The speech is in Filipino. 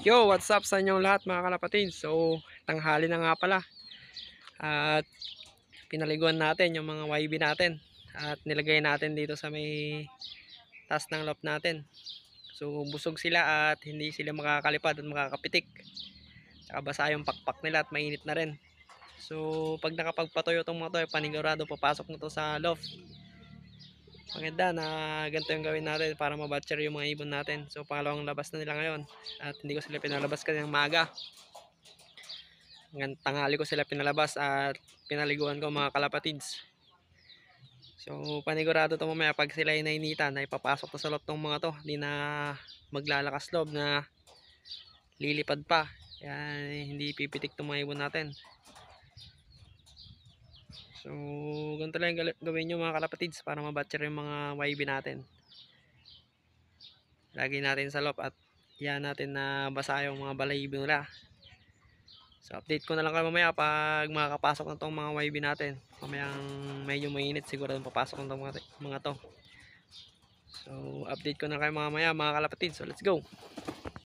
Yo, what's up sa inyong lahat mga kalapatid? So, tanghali na nga pala. At pinaliguan natin yung mga YB natin. At nilagay natin dito sa may taas ng loft natin. So, busog sila at hindi sila makakalipad at makakapitik. Saka basa yung pakpak nila at mainit na rin. So, pag nakapagpatuyo itong mga to, panigurado papasok na to sa loft. Maganda na ganito yung gawin natin para mabatcher yung mga ibon natin. So, pangalawang labas na nila ngayon. At hindi ko sila pinalabas kasi ng maaga. Hanggang tanghali ko sila pinalabas at pinaliguan ko mga kalapatids. So panigurado to mamaya pag sila ay nainitan ay papasok to sa loob ng mga to. Hindi na maglalakas loob na lilipad pa. Kaya hindi pipitik itong mga ibon natin. So ganito lang yung gawin nyo mga kalapatids para mabatcher yung mga YB natin. Lagi natin sa loob at yan natin na basa yung mga balahibo nila. So update ko na lang kayo mamaya pag makakapasok na tong mga YB natin. Mamayang medyo mainit siguro papasok na tong mga to. So update ko na kayo mamaya mga kalapatid. So let's go.